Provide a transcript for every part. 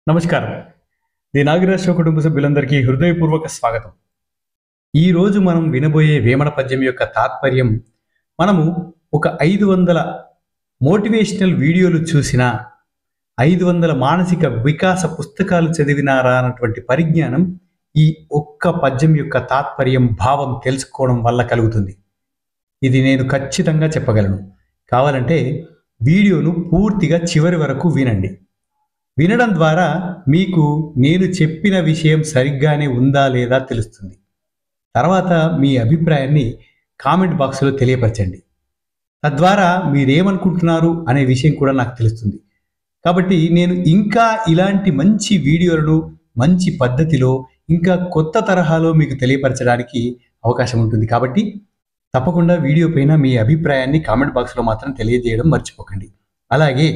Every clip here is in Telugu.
నమస్కారం. ది నాగరాజ కుటుంబ సభ్యులందరికీ హృదయపూర్వక స్వాగతం. ఈ రోజు మనం వినబోయే వేమన పద్యం యొక్క తాత్పర్యం, మనము ఒక 500 మోటివేషనల్ వీడియోలు చూసినా, 500 మానసిక వికాస పుస్తకాలు చదివినారా అన్నటువంటి పరిజ్ఞానం ఈ ఒక్క పద్యం యొక్క తాత్పర్యం, భావం తెలుసుకోవడం వల్ల కలుగుతుంది. ఇది నేను ఖచ్చితంగా చెప్పగలను. కావాలంటే వీడియోను పూర్తిగా చివరి వరకు వినండి. వినడం ద్వారా మీకు నేను చెప్పిన విషయం సరిగ్గానే ఉందా లేదా తెలుస్తుంది. తర్వాత మీ అభిప్రాయాన్ని కామెంట్ బాక్స్లో తెలియపరచండి. తద్వారా మీరేమనుకుంటున్నారు అనే విషయం కూడా నాకు తెలుస్తుంది. కాబట్టి నేను ఇంకా ఇలాంటి మంచి వీడియోలను మంచి పద్ధతిలో ఇంకా కొత్త తరహాలో మీకు తెలియపరచడానికి అవకాశం ఉంటుంది. కాబట్టి తప్పకుండా వీడియో పైన మీ అభిప్రాయాన్ని కామెంట్ బాక్స్లో మాత్రం తెలియజేయడం మర్చిపోకండి. అలాగే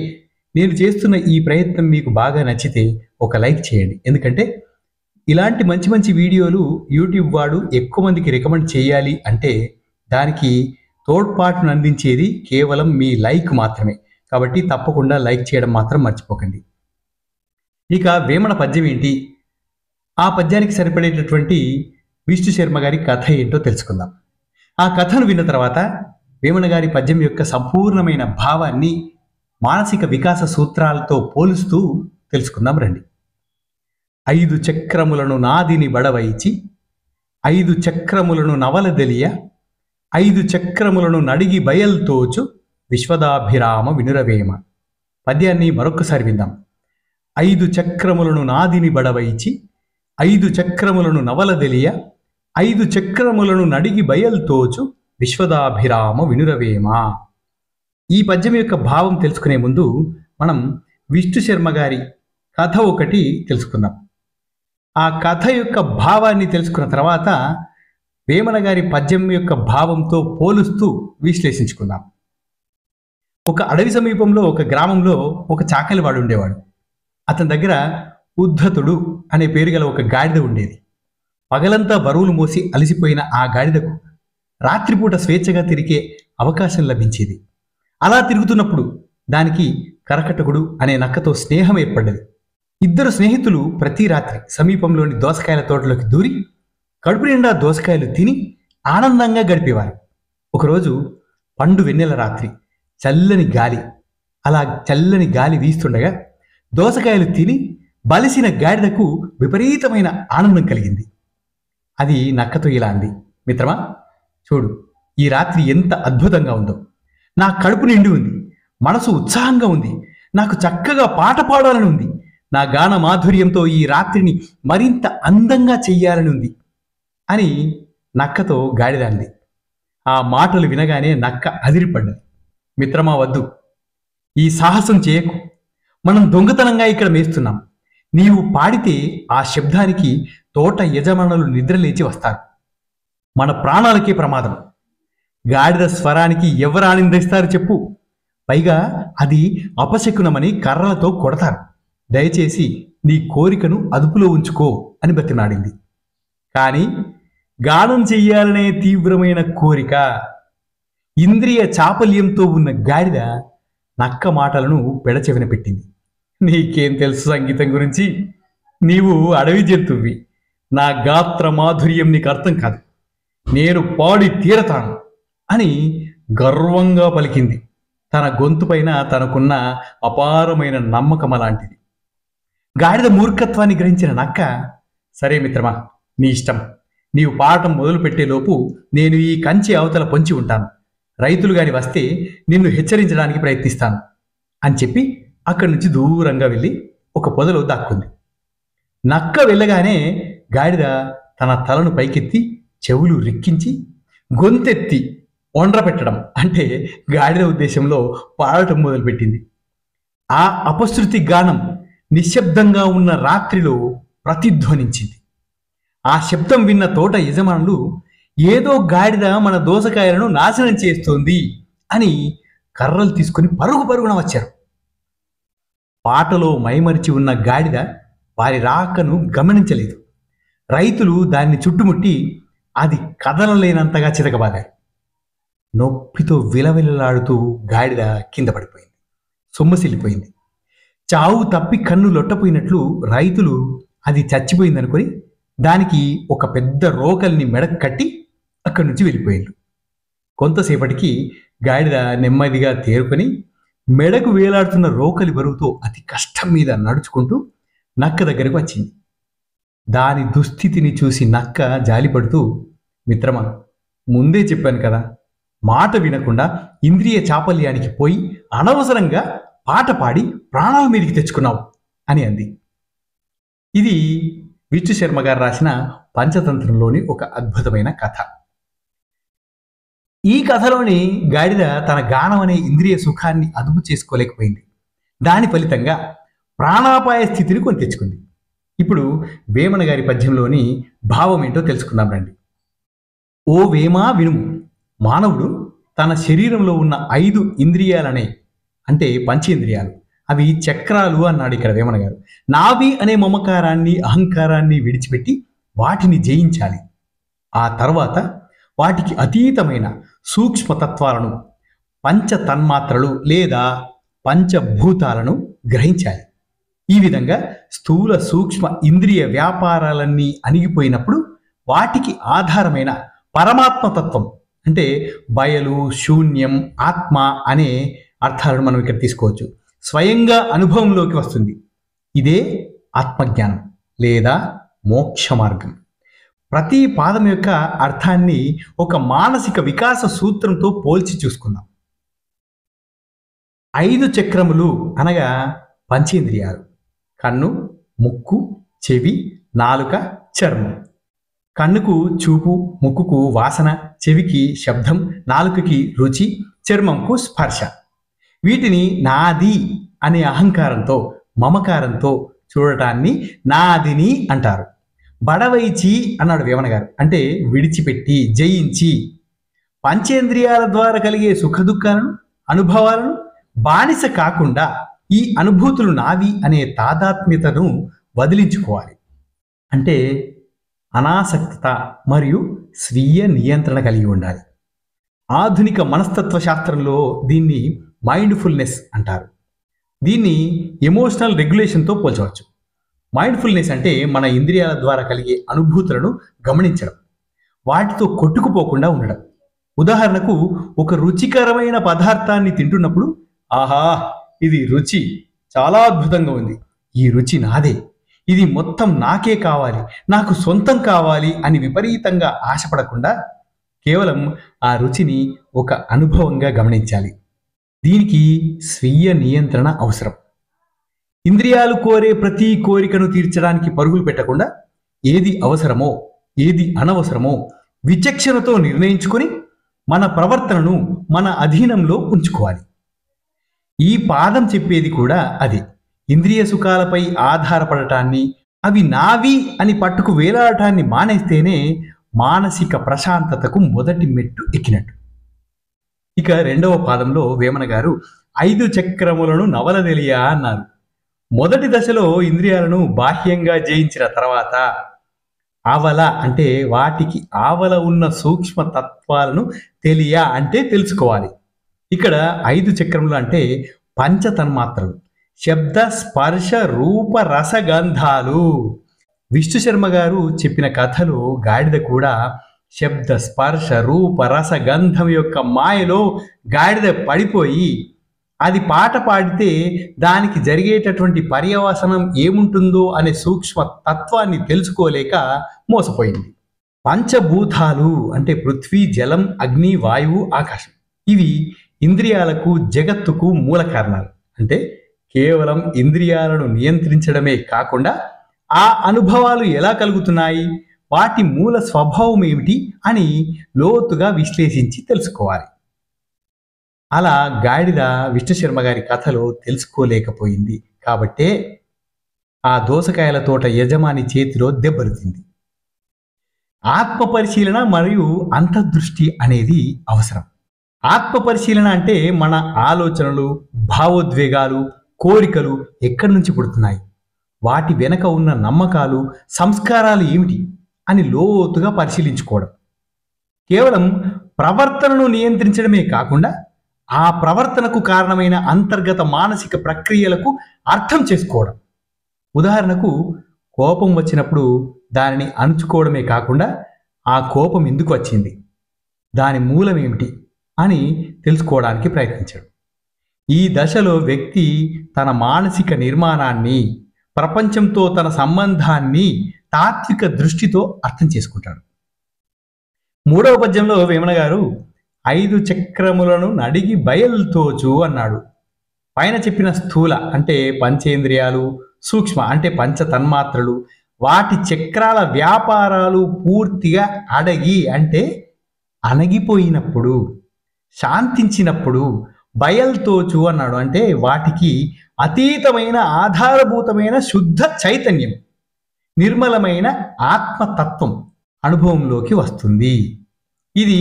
నేను చేస్తున్న ఈ ప్రయత్నం మీకు బాగా నచ్చితే ఒక లైక్ చేయండి. ఎందుకంటే ఇలాంటి మంచి మంచి వీడియోలు యూట్యూబ్ వాడు ఎక్కువ మందికి రికమెండ్ చేయాలి అంటే దానికి తోడ్పాటును అందించేది కేవలం మీ లైక్ మాత్రమే. కాబట్టి తప్పకుండా లైక్ చేయడం మాత్రం మర్చిపోకండి. ఇక వేమన పద్యం ఏంటి, ఆ పద్యానికి సరిపడేటటువంటి విష్ణు శర్మ గారి కథ ఏంటో తెలుసుకుందాం. ఆ కథను విన్న తర్వాత వేమన గారి పద్యం యొక్క సంపూర్ణమైన భావాన్ని మానసిక వికాస సూత్రాలతో పోలుస్తూ తెలుసుకుందాం రండి. 5 చక్రములను నాదిని బడవైచి, 5 చక్రములను నవలదెలియ, 5 చక్రములను నడిగి బయల్తోచు విశ్వదాభిరామ వినురవేమ. పద్యాన్ని మరొక్కసారి విందాం. 5 చక్రములను నాదిని బడవైచి, 5 చక్రములను నవలదెలియ, 5 చక్రములను నడిగి బయల్తోచు విశ్వదాభిరామ వినురవేమ. ఈ పద్యం యొక్క భావం తెలుసుకునే ముందు మనం విష్ణు శర్మ గారి కథ ఒకటి తెలుసుకుందాం. ఆ కథ యొక్క భావాన్ని తెలుసుకున్న తర్వాత వేమన గారి పద్యం యొక్క భావంతో పోలుస్తూ విశ్లేషించుకుందాం. ఒక అడవి సమీపంలో ఒక గ్రామంలో ఒక చాకలివాడు ఉండేవాడు. అతని దగ్గర ఉద్ధతుడు అనే పేరు గల ఒక గాడిద ఉండేది. పగలంతా బరువులు మోసి అలసిపోయిన ఆ గాడిదకు రాత్రిపూట స్వేచ్ఛగా తిరిగే అవకాశం లభించేది. అలా తిరుగుతున్నప్పుడు దానికి కరకటకుడు అనే నక్కతో స్నేహం ఏర్పడ్డది. ఇద్దరు స్నేహితులు ప్రతి రాత్రి సమీపంలోని దోసకాయల తోటలోకి దూరి కడుపు నిండా దోసకాయలు తిని ఆనందంగా గడిపేవారు. ఒకరోజు పండు వెన్నెల రాత్రి చల్లని గాలి వీస్తుండగా దోసకాయలు తిని బలిసిన గాడిదకు విపరీతమైన ఆనందం కలిగింది. అది నక్కతో ఇలా అంది, మిత్రమా, చూడు, ఈ రాత్రి ఎంత అద్భుతంగా ఉందో. నా కడుపు నిండి ఉంది, మనసు ఉత్సాహంగా ఉంది, నాకు చక్కగా పాట పాడాలని ఉంది, నా గాన మాధుర్యంతో ఈ రాత్రిని మరింత అందంగా చెయ్యాలని ఉంది అని నక్కతో గాడిద అంది. ఆ మాటలు వినగానే నక్క అదిరిపడ్డది. మిత్రమా, వద్దు, ఈ సాహసం చేయకు. మనం దొంగతనంగా ఇక్కడ మేస్తున్నాం. నీవు పాడితే ఆ శబ్దానికి తోట యజమానులు నిద్రలేచి వస్తారు. మన ప్రాణాలకే ప్రమాదం. గాడిద స్వరానికి ఎవరు ఆనందిస్తారు చెప్పు? పైగా అది అపశకునమని కర్రలతో కొడతారు. దయచేసి నీ కోరికను అదుపులో ఉంచుకో అని బతిమాడింది. కానీ గానం చెయ్యాలనే తీవ్రమైన కోరిక, ఇంద్రియ చాపల్యంతో ఉన్న గాడిద నక్క మాటలను పెడచెవిన పెట్టింది. నీకేం తెలుసు సంగీతం గురించి? నీవు అడవి జంతువువి. నా గాత్ర మాధుర్యం నీకు అర్థం కాదు. నేను పాడి తీరతాను అని గర్వంగా పలికింది. తన గొంతుపైన తనకున్న అపారమైన నమ్మకం అలాంటిది. గాడిద మూర్ఖత్వాన్ని గ్రహించిన నక్క, సరే మిత్రమా, నీ ఇష్టం. నీవు పాఠం మొదలుపెట్టేలోపు నేను ఈ కంచె అవతల పొంచి ఉంటాను. రైతులు గాని వస్తే నిన్ను హెచ్చరించడానికి ప్రయత్నిస్తాను అని చెప్పి అక్కడి నుంచి దూరంగా వెళ్ళి ఒక పొదలో దాక్కుంది. నక్క వెళ్ళగానే గాడిద తన తలను పైకెత్తి చెవులు రిక్కించి గొంతెత్తి ఒండ్ర పెట్టడం, అంటే గాడిద ఉద్దేశంలో పాడటం మొదలుపెట్టింది. ఆ అపశృతి గానం నిశ్శబ్దంగా ఉన్న రాత్రిలో ప్రతిధ్వనించింది. ఆ శబ్దం విన్న తోట యజమానులు, ఏదో గాడిద మన దోసకాయలను నాశనం చేస్తోంది అని కర్రలు తీసుకుని పరుగున వచ్చారు. పాటలో మైమరిచి ఉన్న గాడిద వారి రాకను గమనించలేదు. రైతులు దాన్ని చుట్టుముట్టి అది కదలలేనంతగా చితకబాదారు. నొప్పితో విలవిలలాడుతూ గాడిద కింద పడిపోయింది, సొమ్మసిల్లిపోయింది. చావు తప్పి కన్ను లొట్టపోయినట్లు రైతులు అది చచ్చిపోయిందనుకొని దానికి ఒక పెద్ద రోకల్ని మెడకు కట్టి అక్కడి నుంచి వెళ్ళిపోయారు. కొంతసేపటికి గాడిద నెమ్మదిగా తేరుకొని మెడకు వేలాడుతున్న రోకలి బరువుతో అతి కష్టం మీద నడుచుకుంటూ నక్క దగ్గరకు వచ్చింది. దాని దుస్థితిని చూసి నక్క జాలిపడుతూ, మిత్రమా, ముందే చెప్పాను కదా, మాట వినకుండా ఇంద్రియ చాపల్యానికి పోయి అనవసరంగా పాట పాడి ప్రాణాల మీదకి తెచ్చుకున్నావు అని అంది. ఇది విష్ణు శర్మ గారు రాసిన పంచతంత్రంలోని ఒక అద్భుతమైన కథ. ఈ కథలోని గాడిద తన గానం అనే ఇంద్రియ సుఖాన్ని అదుపు చేసుకోలేకపోయింది. దాని ఫలితంగా ప్రాణాపాయ స్థితిని కొని తెచ్చుకుంది. ఇప్పుడు వేమన గారి పద్యంలోని భావం ఏంటో తెలుసుకుందాం రండి. ఓ వేమా వినుము, మానవుడు తన శరీరంలో ఉన్న 5 ఇంద్రియాలనే, అంటే పంచేంద్రియాలు, అవి చక్రాలు అన్నాడు ఇక్కడ వేమన గారు. నాభి అనే మమకారాన్ని అహంకారాన్ని విడిచిపెట్టి వాటిని జయించాలి. ఆ తర్వాత వాటికి అతీతమైన సూక్ష్మతత్వాలను, పంచ తన్మాత్రలు లేదా పంచభూతాలను గ్రహించాలి. ఈ విధంగా స్థూల సూక్ష్మ ఇంద్రియ వ్యాపారాలన్నీ అణిగిపోయినప్పుడు వాటికి ఆధారమైన పరమాత్మతత్వం, అంటే బయలు, శూన్యం, ఆత్మ అనే అర్థాలను మనం ఇక్కడ తీసుకోవచ్చు, స్వయంగా అనుభవంలోకి వస్తుంది. ఇదే ఆత్మజ్ఞానం లేదా మోక్ష మార్గం. ప్రతి పాదం యొక్క అర్థాన్ని ఒక మానసిక వికాస సూత్రంతో పోల్చి చూసుకుందాం. 5 చక్రములు అనగా పంచేంద్రియాలు: కన్ను, ముక్కు, చెవి, నాలుక, చర్మం. కన్నుకు చూపు, ముక్కుకు వాసన, చెవికి శబ్దం, నాలుకకి రుచి, చర్మంకు స్పర్శ. వీటిని నాది అనే అహంకారంతో, మమకారంతో చూడటాన్ని నాదిని అంటారు. బడవైచి అన్నాడు వేమన గారు, అంటే విడిచిపెట్టి, జయించి. పంచేంద్రియాల ద్వారా కలిగే సుఖదుఖాలను, అనుభవాలను బానిస కాకుండా ఈ అనుభూతులు నావి అనే తాదాత్మ్యతను వదిలించుకోవాలి. అంటే అనాసక్తత మరియు స్వీయ నియంత్రణ కలిగి ఉండాలి. ఆధునిక మనస్తత్వ శాస్త్రంలో దీన్ని మైండ్ఫుల్నెస్ అంటారు. దీన్ని ఎమోషనల్ రెగ్యులేషన్తో పోల్చవచ్చు. మైండ్ఫుల్నెస్ అంటే మన ఇంద్రియాల ద్వారా కలిగే అనుభూతులను గమనించడం, వాటితో కొట్టుకుపోకుండా ఉండడం. ఉదాహరణకు, ఒక రుచికరమైన పదార్థాన్ని తింటున్నప్పుడు, ఆహా, ఇది రుచి చాలా అద్భుతంగా ఉంది, ఈ రుచి నాదే, ఇది మొత్తం నాకే కావాలి, నాకు సొంతం కావాలి అని విపరీతంగా ఆశపడకుండా కేవలం ఆ రుచిని ఒక అనుభవంగా గమనించాలి. దీనికి స్వీయ నియంత్రణ అవసరం. ఇంద్రియాలు కోరే ప్రతి కోరికను తీర్చడానికి పరుగులు పెట్టకుండా ఏది అవసరమో ఏది అనవసరమో విచక్షణతో నిర్ణయించుకొని మన ప్రవర్తనను మన అధీనంలో ఉంచుకోవాలి. ఈ పాదం చెప్పేది కూడా అదే. ఇంద్రియ సుఖాలపై ఆధారపడటాన్ని, అవి నావి అని పట్టుకు వేలాడటాన్ని మానేస్తేనే మానసిక ప్రశాంతతకు మొదటి మెట్టు ఎక్కినట్టు. ఇక 2వ పాదంలో వేమన గారు 5 చక్రములను నవలదెలియా అన్నారు. మొదటి దశలో ఇంద్రియాలను బాహ్యంగా జయించిన తర్వాత ఆవల అంటే వాటికి ఆవల ఉన్న సూక్ష్మ తత్వాలను తెలియ అంటే తెలుసుకోవాలి. ఇక్కడ 5 చక్రములు అంటే పంచతన్మాత్రలు: శబ్ద, స్పర్శ, రూప, రసగంధాలు. విష్ణు శర్మ గారు చెప్పిన కథలో గాడిద కూడా శబ్ద, స్పర్శ, రూప, రసగంధం యొక్క మాయలో గాడిద పడిపోయి అది పాట పాడితే దానికి జరిగేటటువంటి పర్యవసనం ఏముంటుందో అనే సూక్ష్మ తత్వాన్ని తెలుసుకోలేక మోసపోయింది. పంచభూతాలు అంటే పృథ్వీ, జలం, అగ్ని, వాయువు, ఆకాశం. ఇవి ఇంద్రియాలకు, జగత్తుకు మూల కారణాలు. అంటే కేవలం ఇంద్రియాలను నియంత్రించడమే కాకుండా ఆ అనుభవాలు ఎలా కలుగుతున్నాయి, వాటి మూల స్వభావం ఏమిటి అని లోతుగా విశ్లేషించి తెలుసుకోవాలి. అలా గాడిద విష్ణు శర్మ గారి కథలో తెలుసుకోలేకపోయింది కాబట్టే ఆ దోసకాయల తోట యజమాని చేతిలో దెబ్బలుతింది. ఆత్మ పరిశీలన మరియు అంతర్దృష్టి అనేది అవసరం. ఆత్మ పరిశీలన అంటే మన ఆలోచనలు, భావోద్వేగాలు, కోరికలు ఎక్కడి నుంచి పుడుతున్నాయి, వాటి వెనక ఉన్న నమ్మకాలు, సంస్కారాలు ఏమిటి అని లోతుగా పరిశీలించుకోవడం. కేవలం ప్రవర్తనను నియంత్రించడమే కాకుండా ఆ ప్రవర్తనకు కారణమైన అంతర్గత మానసిక ప్రక్రియలకు అర్థం చేసుకోవడం. ఉదాహరణకు, కోపం వచ్చినప్పుడు దానిని అణుచుకోవడమే కాకుండా ఆ కోపం ఎందుకు వచ్చింది, దాని మూలం ఏమిటి అని తెలుసుకోవడానికి ప్రయత్నించాడు. ఈ దశలో వ్యక్తి తన మానసిక నిర్మాణాన్ని, ప్రపంచంతో తన సంబంధాన్ని తాత్విక దృష్టితో అర్థం చేసుకుంటాడు. మూడవ పద్యంలో వేమన గారు 5 చక్రములను నడిగి బయల్తోచు అన్నాడు. పైన చెప్పిన స్థూల అంటే పంచేంద్రియాలు, సూక్ష్మ అంటే పంచ తన్మాత్రలు, వాటి చక్రాల వ్యాపారాలు పూర్తిగా అడగి అంటే అణగిపోయినప్పుడు, శాంతించినప్పుడు బయల్తోచు అన్నాడు. అంటే వాటికి అతీతమైన ఆధారభూతమైన శుద్ధ చైతన్యం, నిర్మలమైన ఆత్మతత్వం అనుభవంలోకి వస్తుంది. ఇది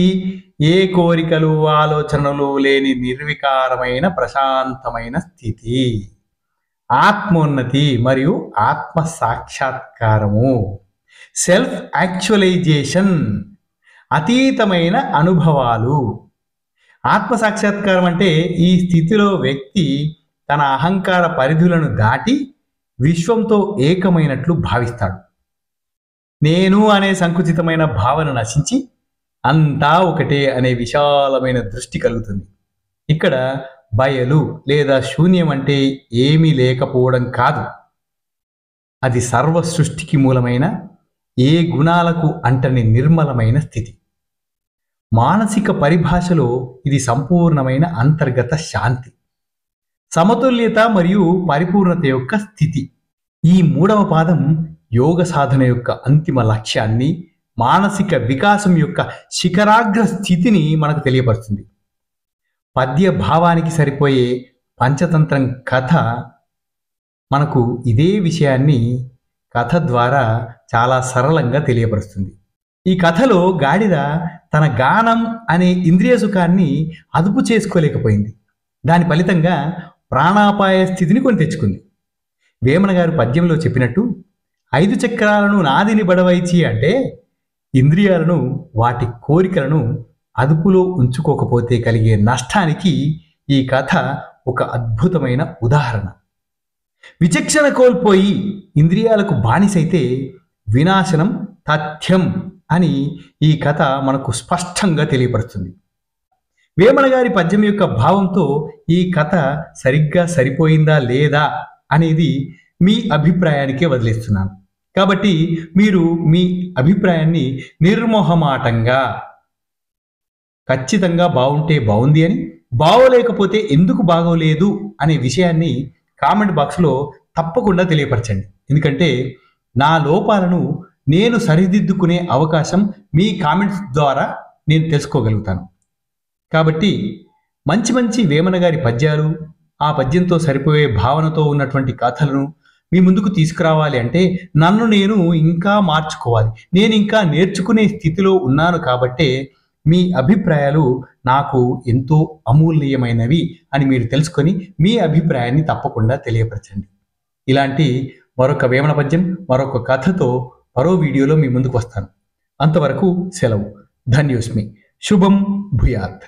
ఏ కోరికలు ఆలోచనలు లేని నిర్వికారమైన ప్రశాంతమైన స్థితి, ఆత్మోన్నతి మరియు ఆత్మ సాక్షాత్కారము, సెల్ఫ్ యాక్చువలైజేషన్, అతీతమైన అనుభవాలు. ఆత్మ సాక్షాత్కారం అంటే ఈ స్థితిలో వ్యక్తి తన అహంకార పరిధులను దాటి విశ్వంతో ఏకమైనట్లు భావిస్తాడు. నేను అనే సంకుచితమైన భావన నశించి అంతా ఒకటే అనే విశాలమైన దృష్టి కలుగుతుంది. ఇక్కడ బయలు లేదా శూన్యం అంటే ఏమీ లేకపోవడం కాదు, అది సర్వ సృష్టికి మూలమైన, ఏ గుణాలకు అంటని నిర్మలమైన స్థితి. మానసిక పరిభాషలో ఇది సంపూర్ణమైన అంతర్గత శాంతి, సమతుల్యత మరియు పరిపూర్ణత యొక్క స్థితి. ఈ మూడవ పాదం యోగ సాధన యొక్క అంతిమ లక్ష్యాన్ని, మానసిక వికాసం యొక్క శిఖరాగ్ర స్థితిని మనకు తెలియపరుస్తుంది. పద్య భావానికి సరిపోయే పంచతంత్రం కథ మనకు ఇదే విషయాన్ని కథ ద్వారా చాలా సరళంగా తెలియపరుస్తుంది. ఈ కథలో గాడిద తన గానం అనే ఇంద్రియ సుఖాన్ని అదుపు చేసుకోలేకపోయింది. దాని ఫలితంగా ప్రాణాపాయ స్థితిని కొని తెచ్చుకుంది. వేమన గారు పద్యంలో చెప్పినట్టు 5 చక్రాలను నాదిని బడవైచి అంటే ఇంద్రియాలను, వాటి కోరికలను అదుపులో ఉంచుకోకపోతే కలిగే నష్టానికి ఈ కథ ఒక అద్భుతమైన ఉదాహరణ. విచక్షణ కోల్పోయి ఇంద్రియాలకు బానిసైతే వినాశనం తథ్యం అని ఈ కథ మనకు స్పష్టంగా తెలియపరుస్తుంది. వేమన గారి పద్యం యొక్క భావంతో ఈ కథ సరిగ్గా సరిపోయిందా లేదా అనేది మీ అభిప్రాయానికే వదిలేస్తున్నాను. కాబట్టి మీరు మీ అభిప్రాయాన్ని నిర్మోహమాటంగా, ఖచ్చితంగా బాగుంటే బాగుంది అని, బాగోలేకపోతే ఎందుకు బాగోలేదు అనే విషయాన్ని కామెంట్ బాక్స్లో తప్పకుండా తెలియపరచండి. ఎందుకంటే నా లోపాలను నేను సరిదిద్దుకునే అవకాశం మీ కామెంట్స్ ద్వారా నేను తెలుసుకోగలుగుతాను. కాబట్టి మంచి మంచి వేమన గారి పద్యాలు, ఆ పద్యంతో సరిపోయే భావనతో ఉన్నటువంటి కథలను మీ ముందుకు తీసుకురావాలి అంటే నన్ను నేను ఇంకా మార్చుకోవాలి, నేను ఇంకా నేర్చుకునే స్థితిలో ఉన్నాను. కాబట్టే మీ అభిప్రాయాలు నాకు ఎంతో అమూల్యమైనవి అని మీరు తెలుసుకొని మీ అభిప్రాయాన్ని తప్పకుండా తెలియపరచండి. ఇలాంటి మరొక వేమన పద్యం, మరొక కథతో మరో వీడియోలో మీ ముందుకు వస్తాను. అంతవరకు సెలవు. ధన్యోస్మి. శుభం భూయాత్.